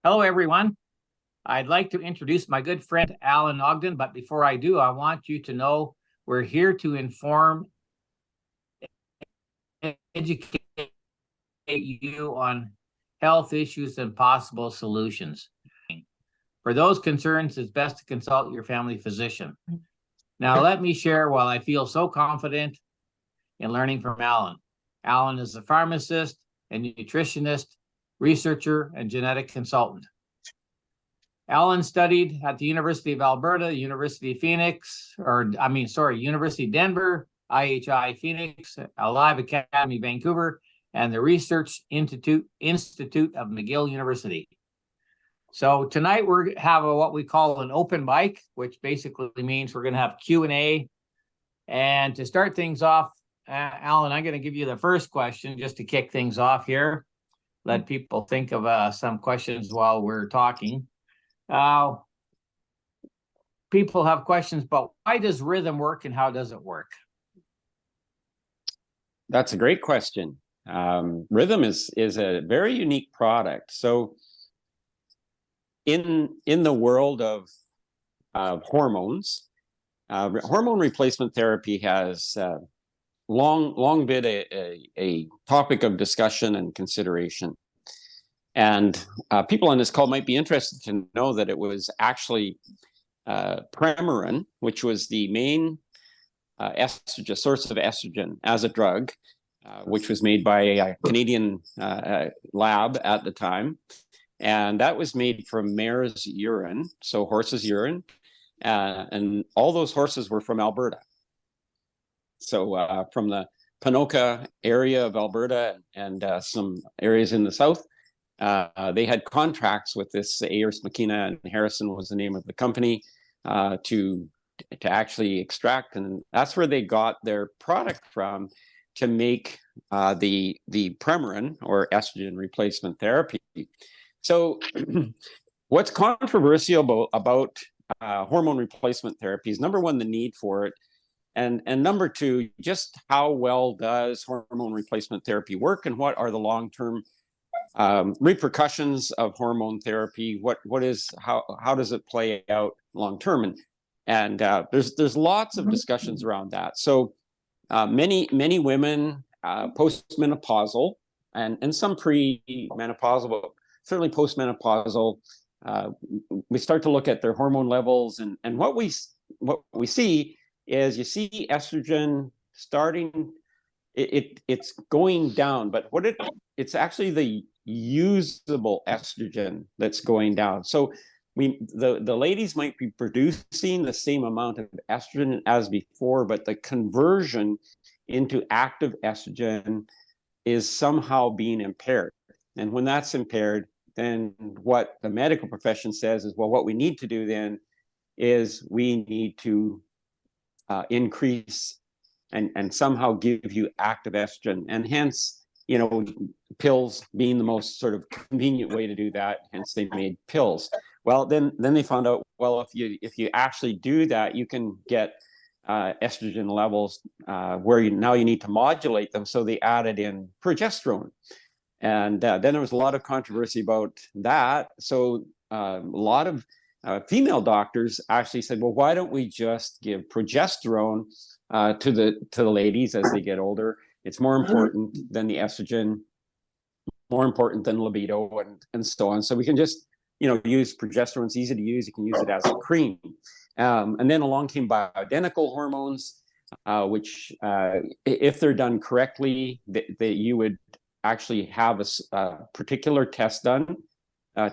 Hello, everyone. I'd like to introduce my good friend Alan Ogden, but before I do, I want you to know we're here to inform, educate you on health issues and possible solutions. For those concerns, it's best to consult your family physician. Now, let me share while I feel so confident in learning from Alan. Alan is a pharmacist and nutritionist, researcher, and genetic consultant. Alan studied at the University of Alberta, University of University of Denver, IHI Phoenix, Alive Academy Vancouver, and the Research Institute of McGill University. So tonight we're having what we call an open mic, which basically means we're going to have Q&A. And to start things off, Alan, I'm going to give you the first question just to kick things off here. Let people think of some questions while we're talking. People have questions about why does rhythm work and how does it work? That's a great question. Rhythm is a very unique product. So in the world of hormones, hormone replacement therapy has long been a topic of discussion and consideration. And people on this call might be interested to know that it was actually Premarin, which was the main estrogen, source of estrogen as a drug, which was made by a Canadian lab at the time. And that was made from mare's urine, so horse's urine. And all those horses were from Alberta. So from the Ponoka area of Alberta and some areas in the south, they had contracts with this Ayers, McKenna, and Harrison was the name of the company to actually extract, and that's where they got their product from to make the Premarin or estrogen replacement therapy. So, what's controversial about hormone replacement therapy is number one, the need for it, and number two, just how well does hormone replacement therapy work, and what are the long-term repercussions of hormone therapy? How does it play out long term? And there's lots of discussions around that. So many women postmenopausal and some pre-menopausal, but certainly postmenopausal, we start to look at their hormone levels, and what we see is you see estrogen starting. It's going down, but it's actually the usable estrogen that's going down. So the ladies might be producing the same amount of estrogen as before, but the conversion into active estrogen is somehow being impaired. And when that's impaired, then what the medical profession says is, well, what we need to do then is we need to increase and somehow give you active estrogen. And hence, pills being the most sort of convenient way to do that, hence they made pills. Well, then they found out, well, if you actually do that, you can get estrogen levels where you need to modulate them. So they added in progesterone. And then there was a lot of controversy about that. So a lot of female doctors actually said, well, why don't we just give progesterone to the ladies as they get older? It's more important than the estrogen, more important than libido, and so on. So we can just use progesterone. It's easy to use. You can use it as a cream. And then along came bioidentical hormones, which if they're done correctly, that you would actually have a particular test done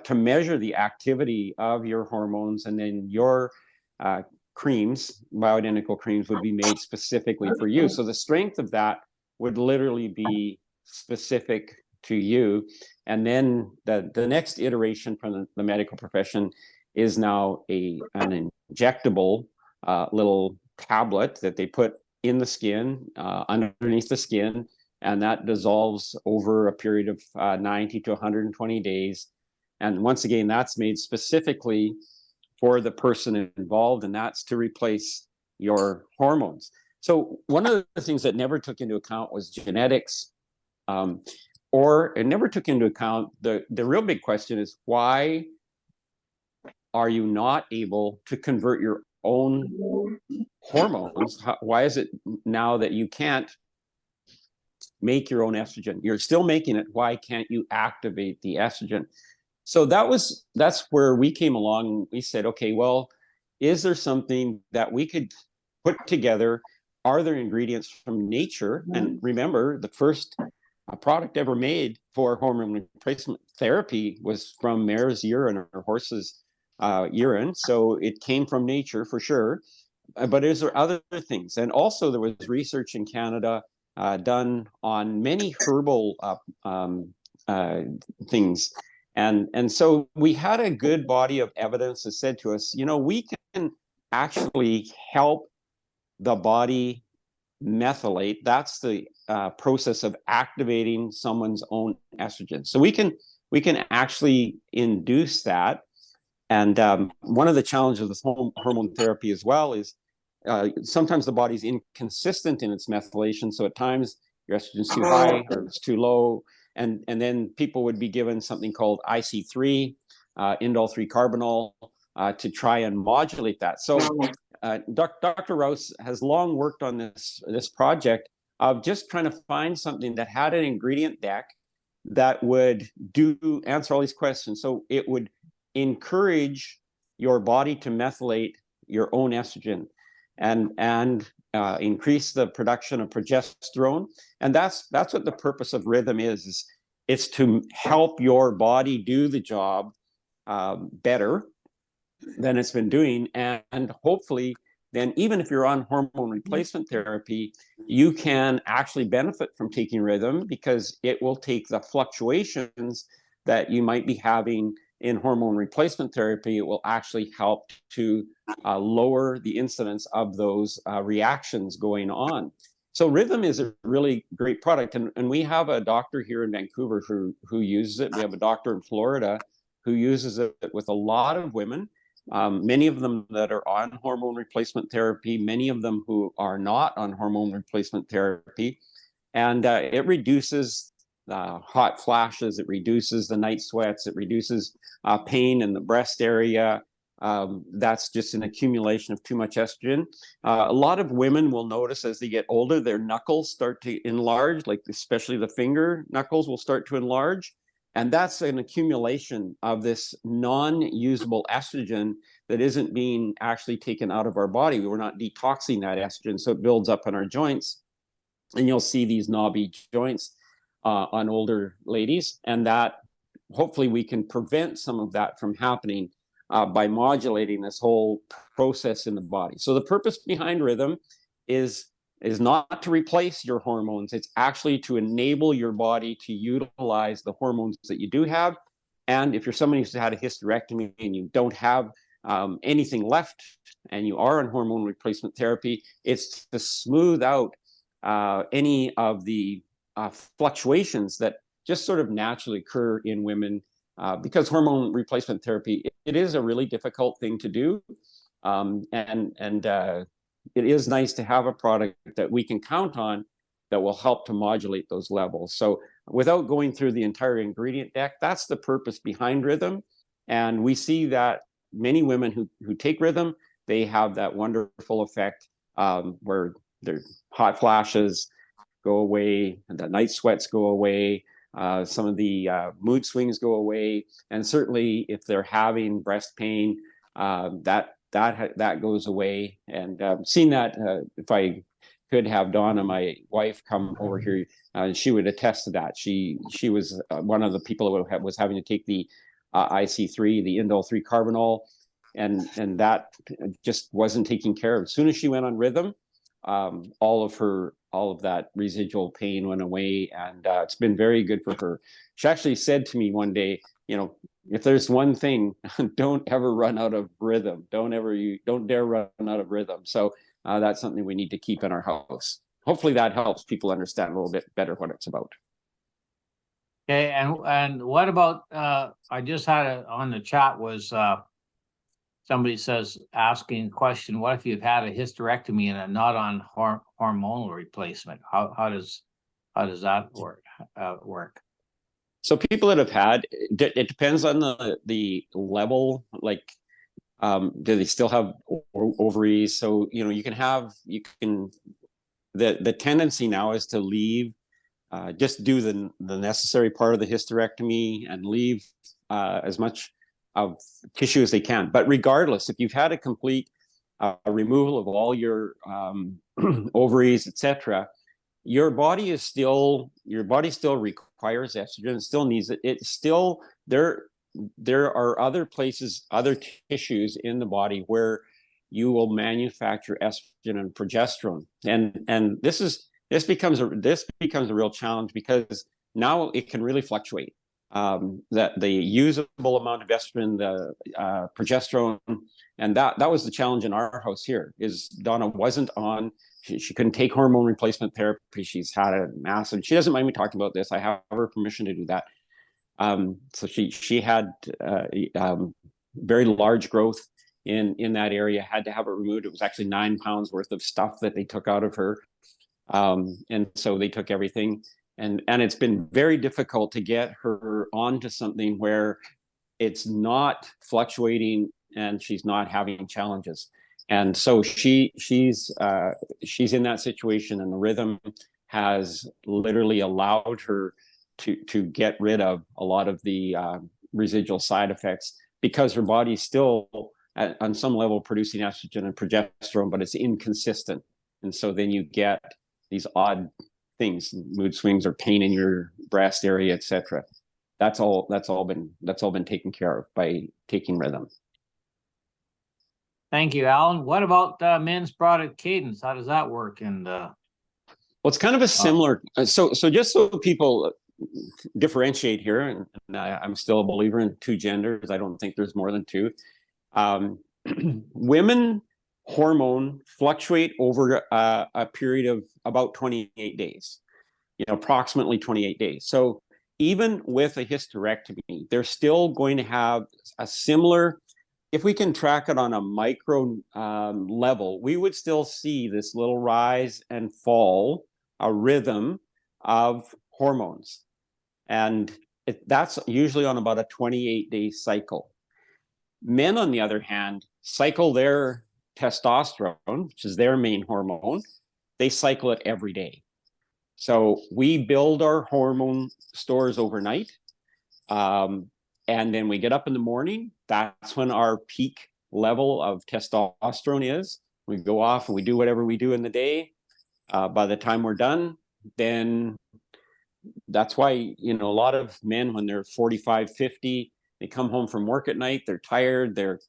to measure the activity of your hormones, and then your creams, bioidentical creams, would be made specifically for you. So the strength of that would literally be specific to you. And then the next iteration from the medical profession is now an injectable little tablet that they put in the skin, underneath the skin, and that dissolves over a period of 90 to 120 days. And once again, that's made specifically for the person involved, and that's to replace your hormones. So one of the things that never took into account was genetics. or it never took into account the real big question is, why are you not able to convert your own hormones? Why is it now that you can't make your own estrogen? You're still making it. Why can't you activate the estrogen? So that's where we came along. We said, okay, well, is there something that we could put together? Are there ingredients from nature? And remember, the first product ever made for hormone replacement therapy was from mare's urine or horse's urine. So it came from nature for sure. But is there other things? And also there was research in Canada done on many herbal things. And so we had a good body of evidence that said to us, we can actually help the body methylate. That's the process of activating someone's own estrogen. So we can actually induce that. And one of the challenges with hormone therapy as well is sometimes the body's inconsistent in its methylation. So at times your estrogen's too high or it's too low. And then people would be given something called IC3, indole 3-carbinol, to try and modulate that. So Dr. Rouse has long worked on this project of just trying to find something that had an ingredient deck that would answer all these questions. So it would encourage your body to methylate your own estrogen and increase the production of progesterone. And that's what the purpose of Rhythm is it's to help your body do the job better than it's been doing. And hopefully then, even if you're on hormone replacement therapy, you can actually benefit from taking Rhythm, because it will take the fluctuations that you might be having in hormone replacement therapy. It will actually help to lower the incidence of those reactions going on. So Rhythm is a really great product. And we have a doctor here in Vancouver who uses it. We have a doctor in Florida who uses it with a lot of women. Many of them that are on hormone replacement therapy, many of them who are not on hormone replacement therapy. And it reduces hot flashes, it reduces the night sweats, it reduces pain in the breast area. That's just an accumulation of too much estrogen. A lot of women will notice as they get older, their knuckles start to enlarge, like especially the finger knuckles will start to enlarge. And that's an accumulation of this non-usable estrogen that isn't being actually taken out of our body. We're not detoxing that estrogen, so it builds up in our joints. And you'll see these knobby joints on older ladies. And that hopefully we can prevent some of that from happening by modulating this whole process in the body. So the purpose behind Rhythm is not to replace your hormones. It's actually to enable your body to utilize the hormones that you do have. And if you're somebody who's had a hysterectomy and you don't have anything left and you are on hormone replacement therapy, it's to smooth out any of the fluctuations that just sort of naturally occur in women because hormone replacement therapy, it is a really difficult thing to do. It is nice to have a product that we can count on that will help to modulate those levels. So without going through the entire ingredient deck, that's the purpose behind Rhythm. And we see that many women who take Rhythm, they have that wonderful effect where their hot flashes go away, and the night sweats go away, some of the mood swings go away, and certainly if they're having breast pain, that goes away. And seeing that, if I could have Donna, my wife, come over here, she would attest to that. She was one of the people who was having to take the IC3, the indole 3-carbinol, and that just wasn't taken care of. As soon as she went on Rhythm, all of that residual pain went away, and it's been very good for her. She actually said to me one day, if there's one thing, don't ever run out of Rhythm. Don't dare run out of Rhythm. So that's something we need to keep in our house. Hopefully that helps people understand a little bit better what it's about. Okay, and what about I just had on the chat was somebody says, asking a question, what if you've had a hysterectomy and are not on hormonal replacement? How does that work? So people that have had, it depends on the level, like, do they still have ovaries? So, you can, the tendency now is to leave, just do the necessary part of the hysterectomy and leave as much of tissue as they can. But regardless, if you've had a complete removal of all your ovaries, etc., your body still requires estrogen. It still needs it. It's still there. There are other places, other tissues in the body where you will manufacture estrogen and progesterone, and this becomes a real challenge because now it can really fluctuate. That the usable amount of estrogen, the progesterone, and that was the challenge in our house here. Is Donna wasn't on. She couldn't take hormone replacement therapy. She's had a massive. She doesn't mind me talking about this. I have her permission to do that. So she had very large growth in that area. Had to have it removed. It was actually 9 pounds worth of stuff that they took out of her, and so they took everything. And it's been very difficult to get her onto something where it's not fluctuating and she's not having challenges. And so she's in that situation, and the rhythm has literally allowed her to get rid of a lot of the residual side effects, because her body's still on some level producing estrogen and progesterone, but it's inconsistent. And so then you get these odd things, mood swings or pain in your breast area, etc. That's all been taken care of by taking rhythm. Thank you, Alan. What about men's product Cadence? How does that work? And well, it's kind of a similar. So just so people differentiate here, and I'm still a believer in two genders. I don't think there's more than two. Women hormone fluctuate over a period of about 28 days, approximately 28 days. So even with a hysterectomy, they're still going to have a similar, if we can track it on a micro level, we would still see this little rise and fall, a rhythm of hormones. And that's usually on about a 28-day cycle. Men, on the other hand, cycle their testosterone, which is their main hormone. They cycle it every day. So we build our hormone stores overnight. And then we get up in the morning. That's when our peak level of testosterone is. We go off and we do whatever we do in the day. By the time we're done, then that's why, a lot of men, when they're 45, 50, they come home from work at night, they're tired, they're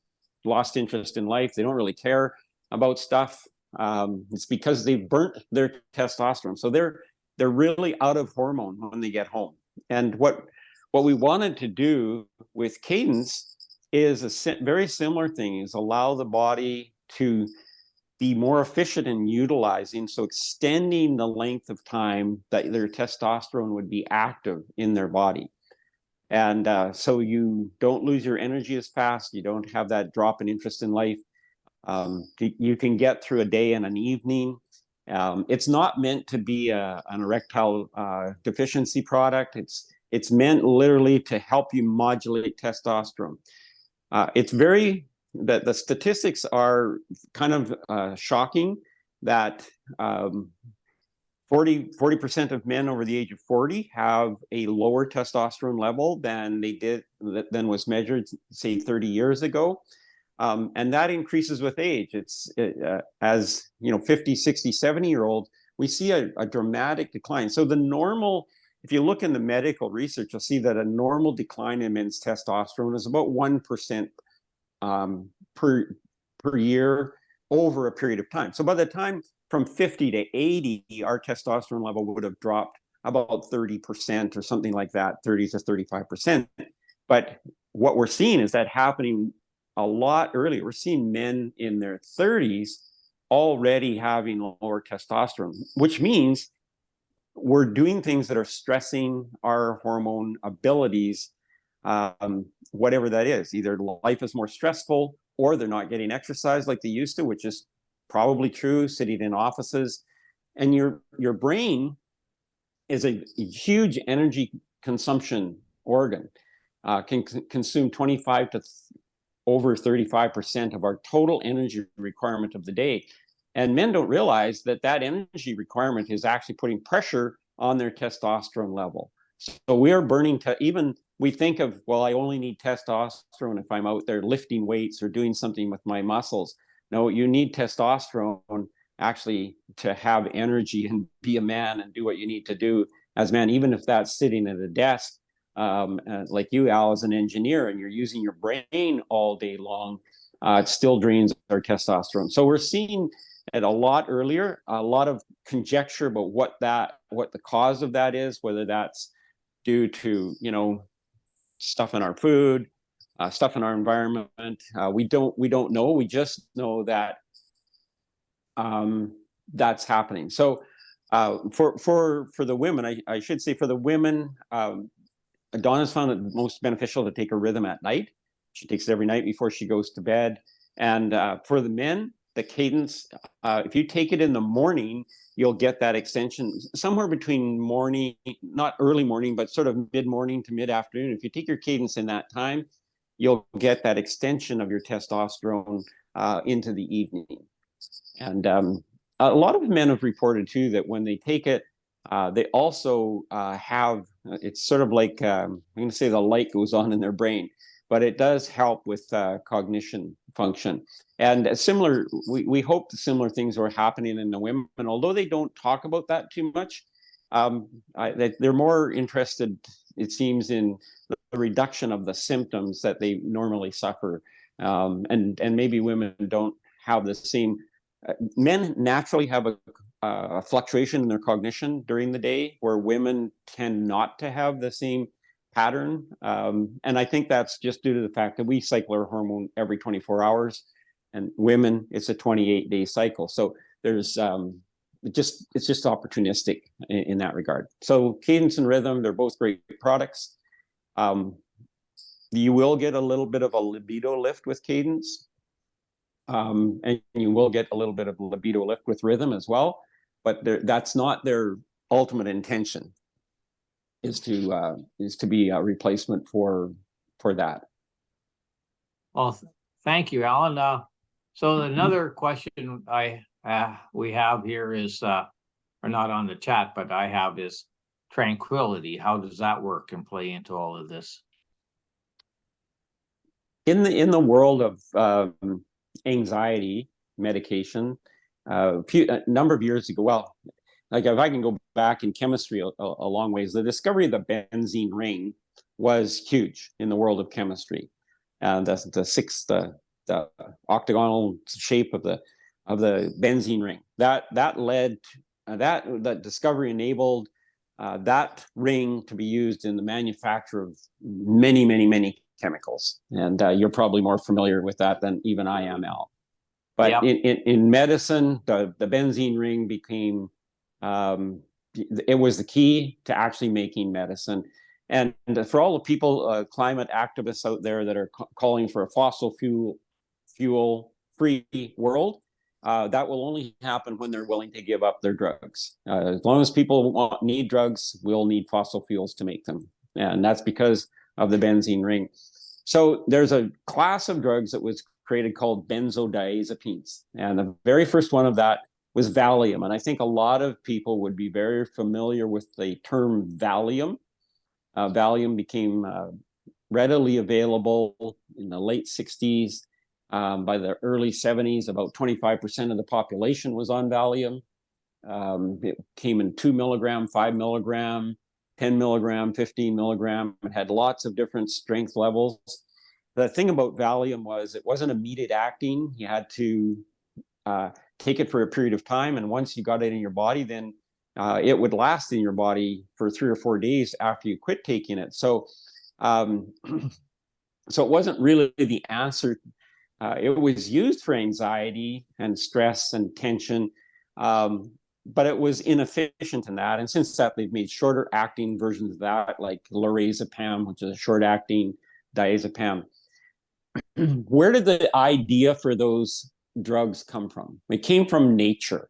lost interest in life, they don't really care about stuff. It's because they've burnt their testosterone. So they're really out of hormone when they get home. And what we wanted to do with Cadence is a very similar thing, is allow the body to be more efficient in utilizing, so extending the length of time that their testosterone would be active in their body. And so you don't lose your energy as fast, you don't have that drop in interest in life. You can get through a day and an evening. It's not meant to be an erectile deficiency product. It's meant literally to help you modulate testosterone. It's very, the statistics are kind of shocking that 40% of men over the age of 40 have a lower testosterone level than was measured, say, 30 years ago. And that increases with age. As 50, 60, 70-year-old, we see a dramatic decline. So the normal, if you look in the medical research, you'll see that a normal decline in men's testosterone is about 1% per year over a period of time. So by the time from 50 to 80, our testosterone level would have dropped about 30% or something like that, 30 to 35%. But what we're seeing is that happening a lot earlier. We're seeing men in their 30s already having lower testosterone, which means we're doing things that are stressing our hormone abilities, whatever that is. Either life is more stressful, or they're not getting exercise like they used to, which is probably true, sitting in offices. And your brain is a huge energy consumption organ, can consume 25 to over 35% of our total energy requirement of the day. And men don't realize that that energy requirement is actually putting pressure on their testosterone level. So we are burning even we think of, well, I only need testosterone if I'm out there lifting weights or doing something with my muscles. No, you need testosterone actually to have energy and be a man and do what you need to do as a man, even if that's sitting at a desk, like you, Al, as an engineer, and you're using your brain all day long, it still drains our testosterone. So we're seeing it a lot earlier, a lot of conjecture about what the cause of that is, whether that's due to, stuff in our food, stuff in our environment. We don't know. We just know that that's happening. So for the women, I should say for the women, Donna's found it most beneficial to take a rhythm at night. She takes it every night before she goes to bed. And for the men, the cadence, if you take it in the morning, you'll get that extension somewhere between morning, not early morning, but sort of mid-morning to mid-afternoon. If you take your cadence in that time, you'll get that extension of your testosterone into the evening. And a lot of men have reported too that when they take it, they also have, it's sort of like, I'm going to say the light goes on in their brain, but it does help with cognition function. And similar, we hope the similar things are happening in the women, although they don't talk about that too much. They're more interested, it seems, in the reduction of the symptoms that they normally suffer. And maybe women don't have the same. Men naturally have a fluctuation in their cognition during the day, where women tend not to have the same pattern. And I think that's just due to the fact that we cycle our hormone every 24 hours, and women, it's a 28-day cycle. So there's it's just opportunistic in that regard. So cadence and rhythm, they're both great products. You will get a little bit of a libido lift with cadence. And you will get a little bit of libido lift with rhythm as well, but that's not their ultimate intention, is to be a replacement for that. Well, thank you, Alan. So another question we have here is, or not on the chat, but I have, is tranquility. How does that work and play into all of this? In the world of anxiety medication, a number of years ago, well, like if I can go back in chemistry a long ways, the discovery of the benzene ring was huge in the world of chemistry. And the octagonal shape of the benzene ring, that led that discovery enabled that ring to be used in the manufacture of many chemicals. And you're probably more familiar with that than even I am, Al. But yep. in medicine, the benzene ring became, it was the key to actually making medicine. And for all the people, climate activists out there that are calling for a fossil fuel-free world, that will only happen when they're willing to give up their drugs. As long as people need drugs, we'll need fossil fuels to make them. And that's because of the benzene ring. So there's a class of drugs that was created called benzodiazepines. And the very first one of that was Valium. And I think a lot of people would be very familiar with the term Valium. Valium became readily available in the late 60s. By the early 70s, about 25% of the population was on Valium. It came in 2 milligram, 5 milligram, 10 milligram, 15 milligram. It had lots of different strength levels. The thing about Valium was it wasn't immediate acting. You had to take it for a period of time. And once you got it in your body, then it would last in your body for 3 or 4 days after you quit taking it. So, so it wasn't really the answer. It was used for anxiety and stress and tension, but it was inefficient in that. And since that, they've made shorter acting versions of that, like lorazepam, which is a short acting diazepam. Where did the idea for those drugs come from? It came from nature.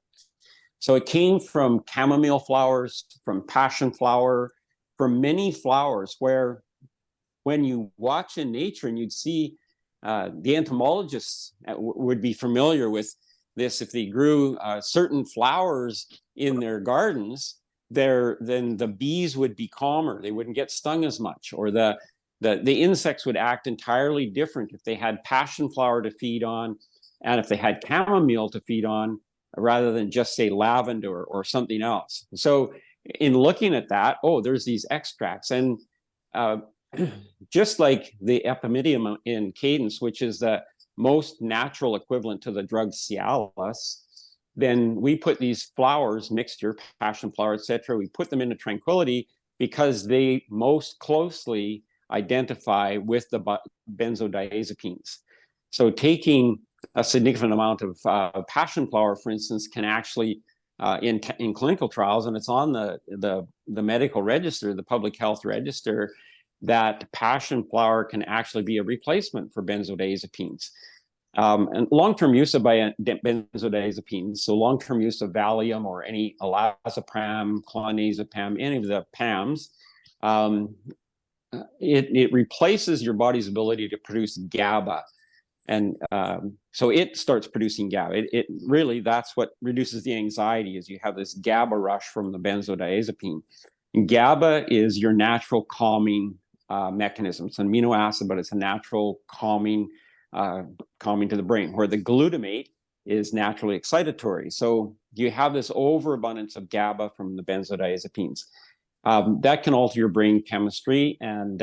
So it came from chamomile flowers, from passion flower, from many flowers where when you watch in nature, and you'd see the entomologists would be familiar with this. If they grew certain flowers in their gardens, then the bees would be calmer. They wouldn't get stung as much, or the insects would act entirely different if they had passion flower to feed on, and if they had chamomile to feed on, rather than just say lavender or something else. So in looking at that, oh, there's these extracts, and just like the epimedium in Cadence, which is the most natural equivalent to the drug Cialis, then we put these flowers, mixture, passion flower, etc., we put them into Tranquility because they most closely identify with the benzodiazepines. So taking a significant amount of passion flower, for instance, can actually, in clinical trials, and it's on the medical register, the public health register, that passion flower can actually be a replacement for benzodiazepines. And long-term use of benzodiazepines, so long-term use of Valium or any alazepam, clonazepam, any of the PAMs, it replaces your body's ability to produce GABA. And so it starts producing GABA. It really, that's what reduces the anxiety, is you have this GABA rush from the benzodiazepine. And GABA is your natural calming mechanism. It's an amino acid, but it's a natural calming to the brain, where the glutamate is naturally excitatory. So you have this overabundance of GABA from the benzodiazepines. That can alter your brain chemistry, and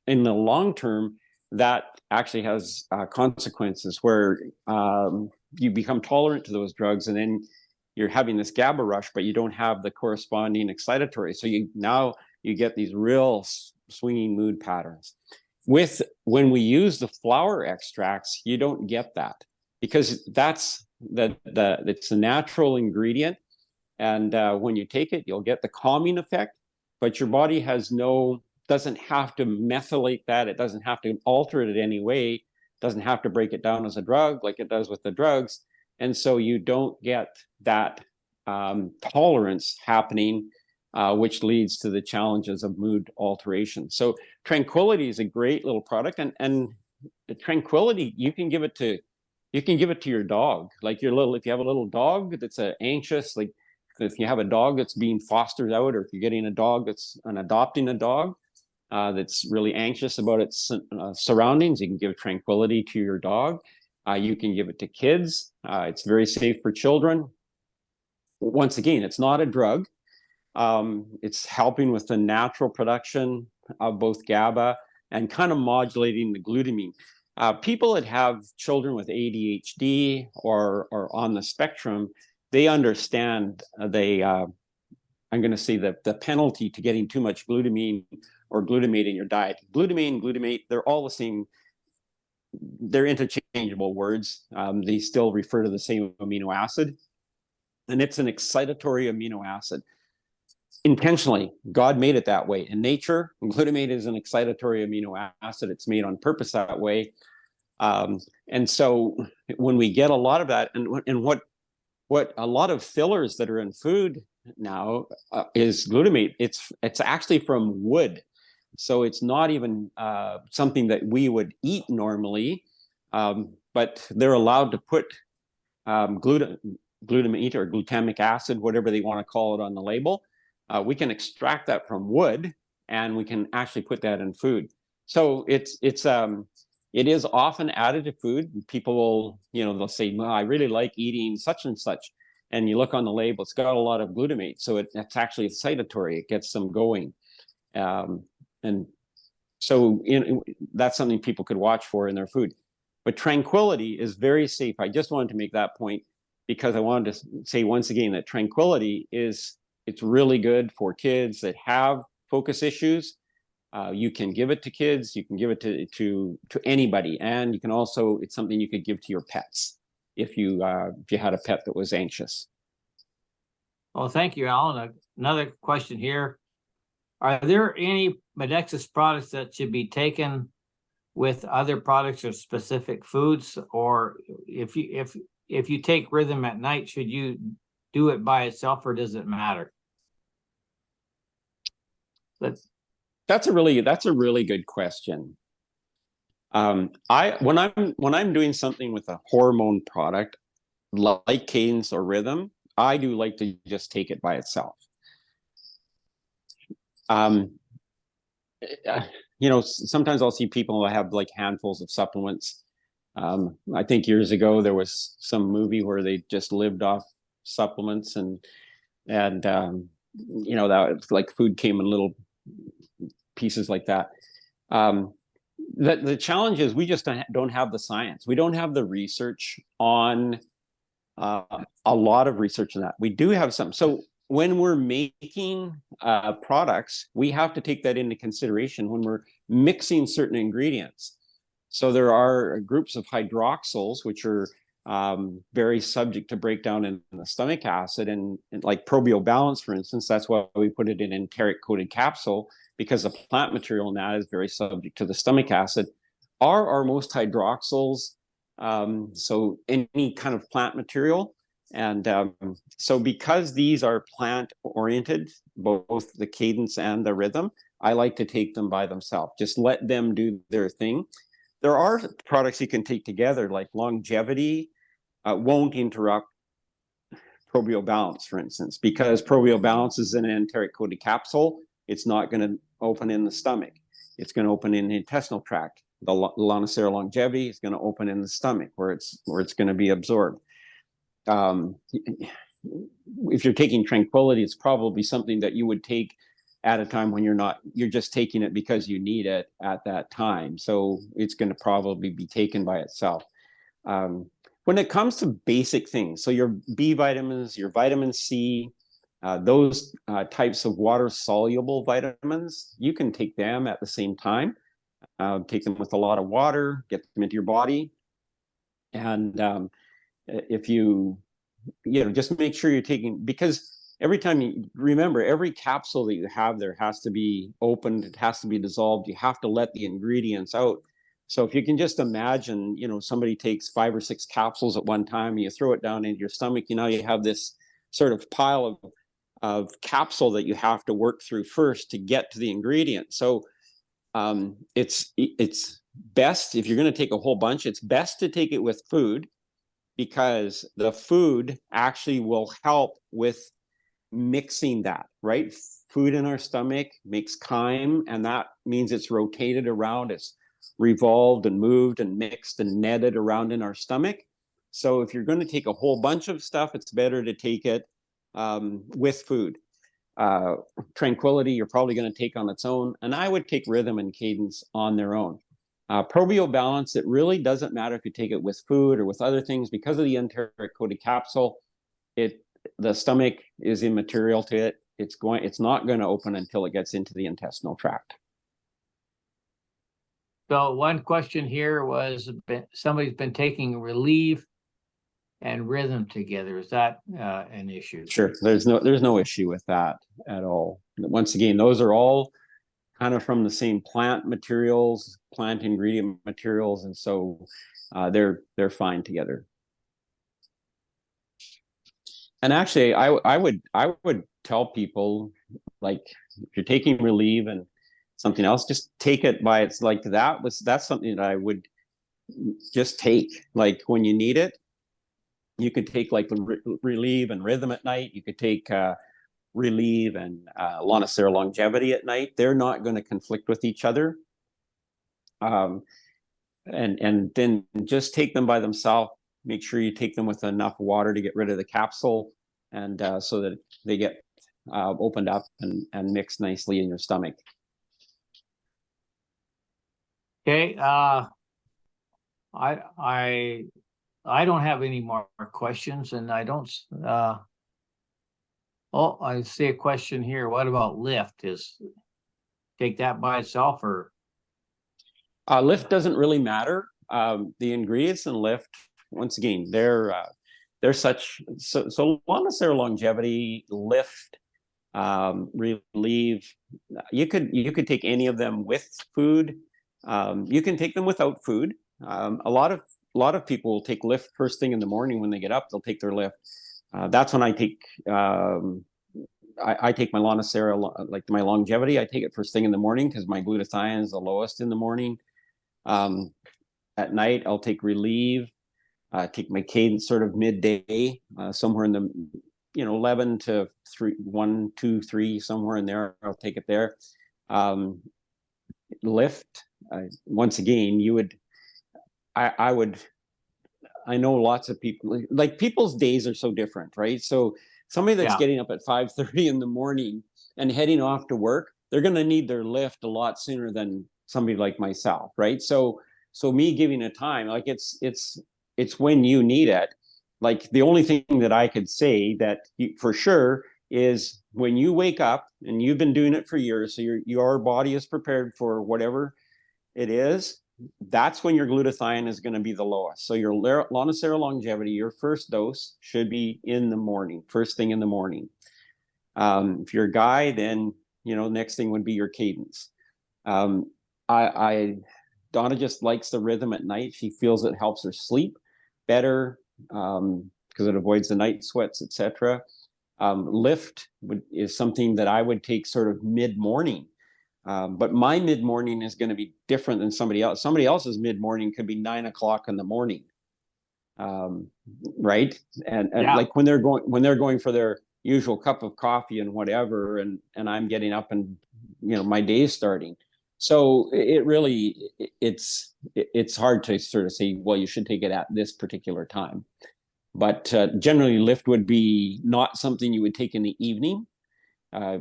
in the long term, that actually has consequences where you become tolerant to those drugs, and then you're having this GABA rush, but you don't have the corresponding excitatory. So you get these real swinging mood patterns. When we use the flower extracts, you don't get that, because it's a natural ingredient, and when you take it, you'll get the calming effect, but your body doesn't have to methylate that. It doesn't have to alter it in any way. It doesn't have to break it down as a drug like it does with the drugs. And so you don't get that tolerance happening, which leads to the challenges of mood alteration. So Tranquility is a great little product, and Tranquility, you can give it to your dog. Like if you have a little dog that's anxious, like if you have a dog that's being fostered out, or if you're getting a dog adopting a dog that's really anxious about its surroundings, you can give Tranquility to your dog. You can give it to kids. It's very safe for children. Once again, it's not a drug. It's helping with the natural production of both GABA and kind of modulating the glutamine. People that have children with ADHD or on the spectrum, they understand I'm going to say that the penalty to getting too much glutamine or glutamate in your diet. Glutamate, they're all the same. They're interchangeable words. They still refer to the same amino acid, and it's an excitatory amino acid. Intentionally, God made it that way. In nature, glutamate is an excitatory amino acid. It's made on purpose that way. And so when we get a lot of that, and what a lot of fillers that are in food now is glutamate. It's actually from wood. So it's not even something that we would eat normally, but they're allowed to put glutamate or glutamic acid, whatever they want to call it, on the label. We can extract that from wood, and we can actually put that in food. So it is often added to food. People will, they'll say, well, I really like eating such and such. And you look on the label, it's got a lot of glutamate. So it's actually excitatory. It gets them going. And so that's something people could watch for in their food. But Tranquility is very safe. I just wanted to make that point because I wanted to say once again that Tranquility it's really good for kids that have focus issues. You can give it to kids, you can give it to anybody, and you can also, it's something you could give to your pets if you had a pet that was anxious. Well, thank you, Alan. Another question here. Are there any Medexus products that should be taken with other products or specific foods? Or if you take Rhythm at night, should you do it by itself, or does it matter? That's a really good question. When I'm doing something with a hormone product like cadence or rhythm, I do like to just take it by itself. Um, sometimes I'll see people that have like handfuls of supplements. I think years ago there was some movie where they just lived off supplements, and that like food came in little pieces like that. Um, the challenge is we just don't have the science. We don't have the research on a lot of research on that. We do have some. So when we're making products, we have to take that into consideration when we're mixing certain ingredients. So there are groups of hydroxyls, which are very subject to breakdown in the stomach acid, and like Probio Balance, for instance, that's why we put it in an enteric coated capsule, because the plant material in that is very subject to the stomach acid. Are most hydroxyls, so any kind of plant material. And so because these are plant oriented, both the cadence and the rhythm, I like to take them by themselves. Just let them do their thing. There are products you can take together, like longevity won't interrupt Probio Balance, for instance, because Probio Balance is in an enteric coated capsule. It's not going to open in the stomach. It's going to open in the intestinal tract. The Lonacera Longevity is going to open in the stomach, where it's going to be absorbed. If you're taking Tranquility, it's probably something that you would take at a time when you're just taking it because you need it at that time. So it's going to probably be taken by itself. When it comes to basic things, so your B vitamins, your vitamin C, those types of water soluble vitamins, you can take them at the same time. Take them with a lot of water, get them into your body. And if you just make sure you're taking, because every time you remember, every capsule that you have there has to be opened, it has to be dissolved, you have to let the ingredients out. So if you can just imagine, somebody takes 5 or 6 capsules at one time, and you throw it down into your stomach, you have this sort of pile of capsule that you have to work through first to get to the ingredient. So it's best, if you're going to take a whole bunch, it's best to take it with food, because the food actually will help with mixing that, right? Food in our stomach makes chyme, and that means it's rotated around, it's revolved and moved and mixed and netted around in our stomach. So if you're going to take a whole bunch of stuff, it's better to take it with food. Tranquility, you're probably going to take on its own, and I would take rhythm and cadence on their own. Probio Balance, it really doesn't matter if you take it with food or with other things, because of the enteric coated capsule. The stomach is immaterial to it. It's not going to open until it gets into the intestinal tract. So one question here was, somebody's been taking Relieve and Rhythm together. Is that an issue? Sure, there's no issue with that at all. Once again, those are all kind of from the same plant materials, plant ingredient materials, and so they're fine together. And actually, I would tell people, like, if you're taking Relieve and something else, just take it by it's like that's something that I would just take, like, when you need it. You could take like Relieve and Rhythm at night. You could take Relieve and Lonacera Longevity at night. They're not going to conflict with each other. And then just take them by themselves. Make sure you take them with enough water to get rid of the capsule, and so that they get opened up and mixed nicely in your stomach. Okay. I don't have any more questions, and I don't. I see a question here. What about Lift? Take that by itself, or? Lift doesn't really matter. The ingredients in Lift, once again, they're such, so Lonacera Longevity, Lift, Relieve. You could take any of them with food. You can take them without food. A lot of people will take Lift first thing in the morning when they get up. They'll take their Lift. That's when I take I take my Lonacera, like my longevity, I take it first thing in the morning because my glutathione is the lowest in the morning. At night, I'll take Relieve, take my Cadence sort of midday, somewhere in the 11 to 3, 1, 2, 3, somewhere in there. I'll take it there. Lift, once again, I know lots of people, like people's days are so different, right? So somebody that's getting up at 5:30 in the morning and heading off to work, they're going to need their lift a lot sooner than somebody like myself, right? So me giving a time, like it's when you need it. Like the only thing that I could say that for sure is when you wake up, and you've been doing it for years, so your body is prepared for whatever it is. That's when your glutathione is going to be the lowest. So your Lonacera longevity, your first dose should be in the morning, first thing in the morning. If you're a guy, then next thing would be your Cadence. Donna just likes the rhythm at night. She feels it helps her sleep better because it avoids the night sweats, etc. Lift is something that I would take sort of mid-morning. But my mid-morning is going to be different than somebody else. Somebody else's mid-morning could be 9 o'clock in the morning, right? And like when they're going for their usual cup of coffee and whatever, and I'm getting up and my day is starting. So it's hard to sort of say, well, you should take it at this particular time. But generally, lift would be not something you would take in the evening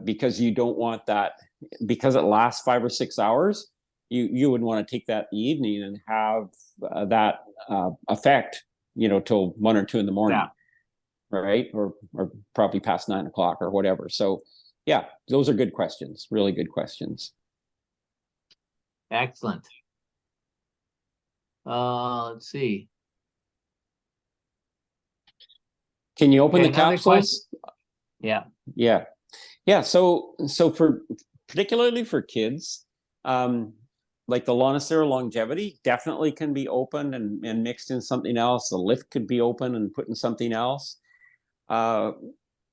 because you don't want that. Because it lasts 5 or 6 hours, you would want to take that in the evening and have that effect, till 1 or 2 in the morning, right? Or probably past 9 o'clock or whatever. So, yeah, those are good questions. Really good questions. Excellent. Let's see. Can you open the capsules? Yeah. So particularly for kids, like the Lonacera longevity definitely can be opened and mixed in something else. The lift could be open and put in something else. I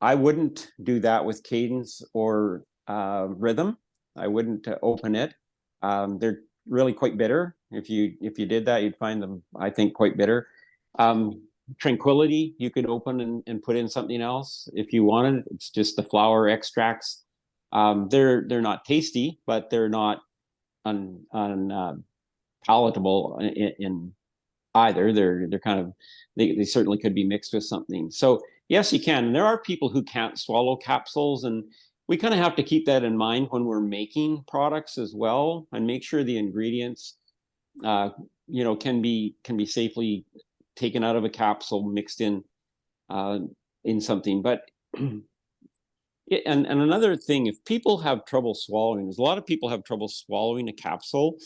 wouldn't do that with Cadence or Rhythm. I wouldn't open it. They're really quite bitter. If you did that, you'd find them, I think, quite bitter. Tranquility, you could open and put in something else if you wanted. It's just the flower extracts. They're not tasty, but they're not palatable in either. They're kind of they certainly could be mixed with something. So yes, you can. And there are people who can't swallow capsules, and we kind of have to keep that in mind when we're making products as well, and make sure the ingredients can be safely taken out of a capsule, mixed in something. But and another thing, if people have trouble swallowing, there's a lot of people have trouble swallowing a capsule,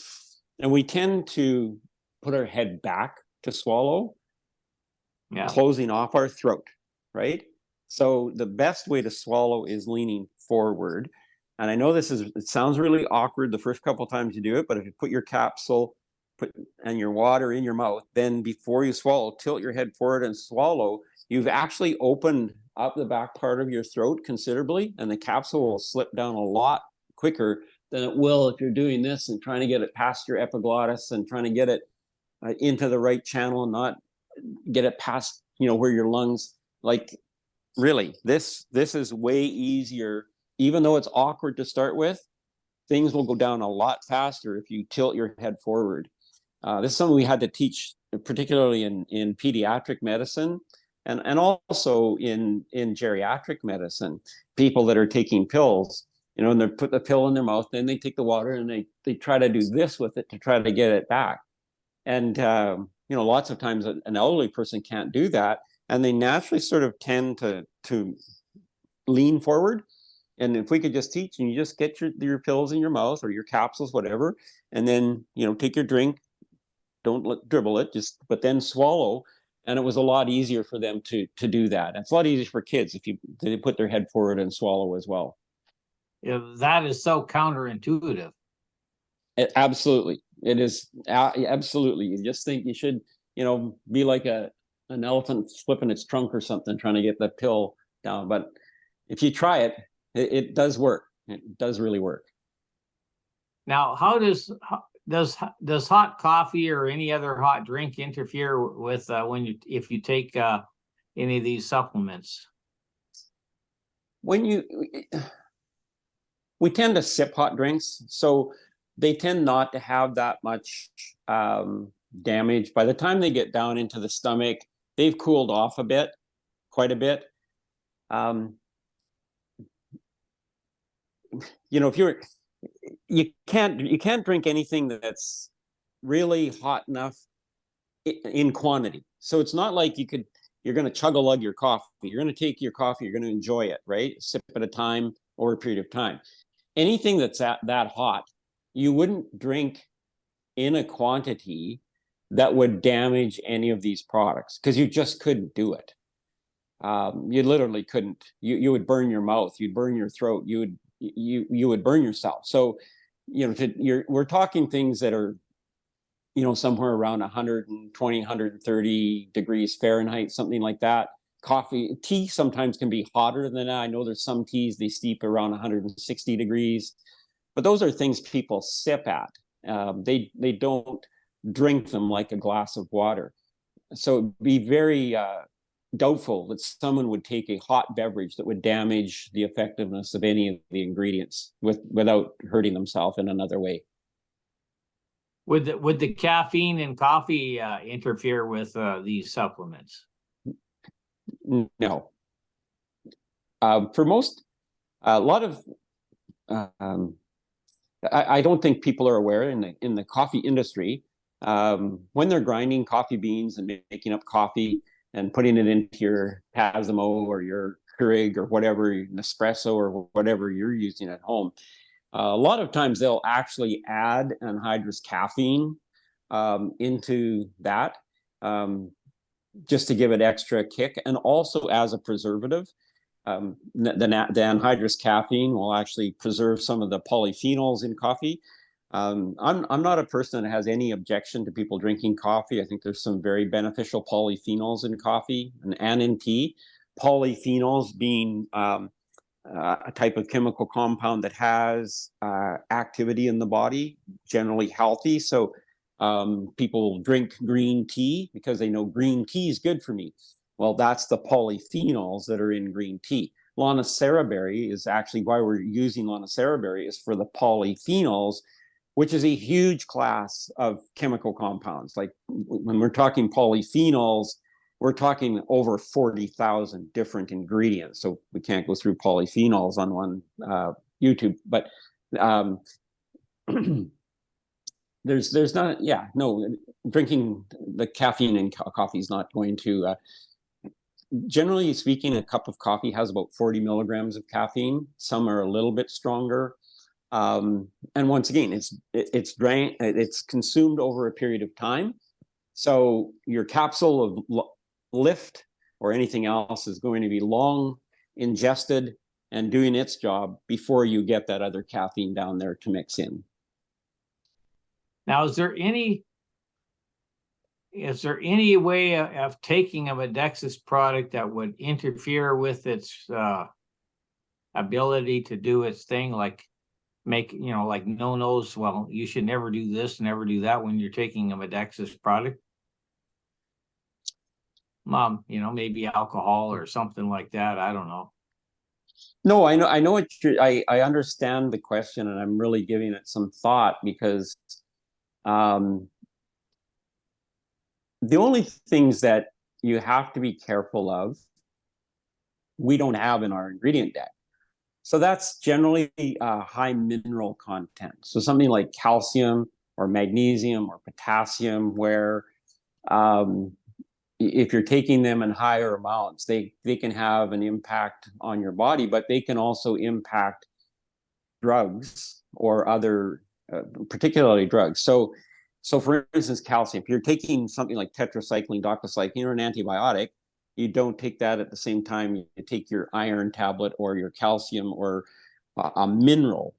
and we tend to put our head back to swallow, closing off our throat, right? So the best way to swallow is leaning forward. And I know it sounds really awkward the first couple of times you do it, but if you put your capsule and your water in your mouth, then before you swallow, tilt your head forward and swallow, you've actually opened up the back part of your throat considerably, and the capsule will slip down a lot quicker than it will if you're doing this and trying to get it past your epiglottis and trying to get it into the right channel and not get it past, where your lungs, like, really, this is way easier. Even though it's awkward to start with, things will go down a lot faster if you tilt your head forward. This is something we had to teach, particularly in pediatric medicine, and also in geriatric medicine. People that are taking pills, and they put the pill in their mouth, then they take the water and they try to do this with it to try to get it back. And lots of times an elderly person can't do that, and they naturally sort of tend to lean forward. And if we could just teach, and you just get your pills in your mouth or your capsules, whatever, and then take your drink, don't dribble it, but then swallow. And it was a lot easier for them to do that. It's a lot easier for kids if they put their head forward and swallow as well. Yeah, that is so counterintuitive. Absolutely, it is. Absolutely, you just think you should, be like an elephant flipping its trunk or something, trying to get the pill down. But if you try it, It does work. It does really work. Now, how does hot coffee or any other hot drink interfere with if you take any of these supplements? When we tend to sip hot drinks, so they tend not to have that much damage. By the time they get down into the stomach, they've cooled off a bit, quite a bit. If you can't drink anything that's really hot enough in quantity. So it's not like you're going to chug a lug your coffee. You're going to take your coffee, you're going to enjoy it, right? A sip at a time over a period of time. Anything that's that hot, you wouldn't drink in a quantity that would damage any of these products, because you just couldn't do it. You literally couldn't. You would burn your mouth, you'd burn your throat, you would burn yourself. So, we're talking things that are, somewhere around 120, 130 degrees Fahrenheit, something like that. Tea sometimes can be hotter than that. I know there's some teas, they steep around 160 degrees, but those are things people sip at. They don't drink them like a glass of water. So it'd be very doubtful that someone would take a hot beverage that would damage the effectiveness of any of the ingredients without hurting themselves in another way. Would the caffeine in coffee interfere with these supplements? No. For most, a lot of, I don't think people are aware in the coffee industry, when they're grinding coffee beans and making up coffee and putting it into your Tassimo or your Keurig or whatever, Nespresso or whatever you're using at home, a lot of times they'll actually add anhydrous caffeine into that, just to give it extra kick, and also as a preservative. The anhydrous caffeine will actually preserve some of the polyphenols in coffee. I'm not a person that has any objection to people drinking coffee. I think there's some very beneficial polyphenols in coffee and in tea. Polyphenols being a type of chemical compound that has activity in the body, generally healthy. So people drink green tea because they know green tea is good for me. Well, that's the polyphenols that are in green tea. Lonicera berry is actually why we're using Lonicera berry, is for the polyphenols, which is a huge class of chemical compounds. Like when we're talking polyphenols, we're talking over 40,000 different ingredients. So we can't go through polyphenols on one YouTube, but there's not, drinking the caffeine in coffee is not going to, generally speaking, a cup of coffee has about 40 milligrams of caffeine. Some are a little bit stronger. And once again, it's consumed over a period of time. So your capsule of lift or anything else is going to be long ingested and doing its job before you get that other caffeine down there to mix in. Now, is there any way of taking a Medexus product that would interfere with its ability to do its thing, like make, like no-nos? Well, you should never do this, never do that when you're taking a Medexus product. Maybe alcohol or something like that. I don't know. No, I know what I understand the question, and I'm really giving it some thought, because the only things that you have to be careful of, we don't have in our ingredient deck. So that's generally high mineral content. So something like calcium or magnesium or potassium, where if you're taking them in higher amounts, they can have an impact on your body, but they can also impact drugs or other, particularly drugs. So for instance, calcium, if you're taking something like tetracycline, doxycycline, or an antibiotic, you don't take that at the same time you take your iron tablet or your calcium or a mineral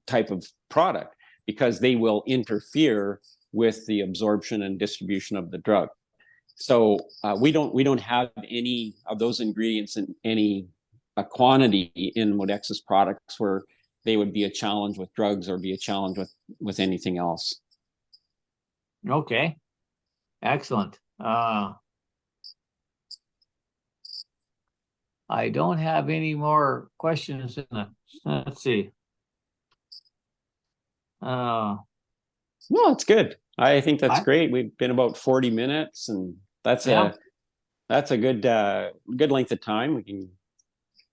type of product, because they will interfere with the absorption and distribution of the drug. So we don't have any of those ingredients in any a quantity in Modex's products where they would be a challenge with drugs or be a challenge with anything else. Okay, excellent. I don't have any more questions in the, let's see. No, it's good. I think that's great. We've been about 40 minutes, and that's a good good length of time.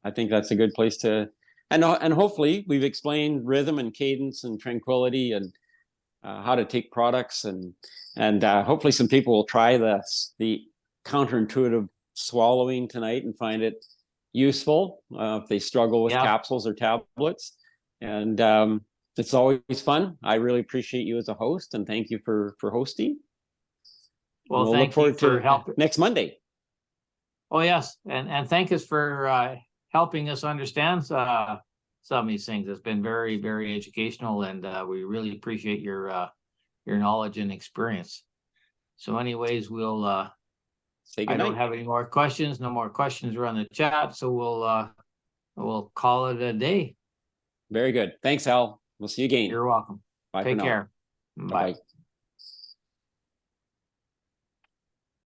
I think that's a good place to, and hopefully we've explained rhythm and cadence and tranquility and how to take products, and hopefully some people will try the counterintuitive swallowing tonight and find it useful if they struggle with capsules or tablets. And it's always fun. I really appreciate you as a host, and thank you for hosting. Well, we'll look forward to helping next Monday. Oh yes, and thank us for helping us understand some of these things. It's been very, very educational, and we really appreciate your knowledge and experience. So anyways, we'll say good night. I don't have any more questions. No more questions are on the chat, so we'll call it a day. Very good. Thanks, Al. We'll see you again. You're welcome. Bye. Take care. Bye.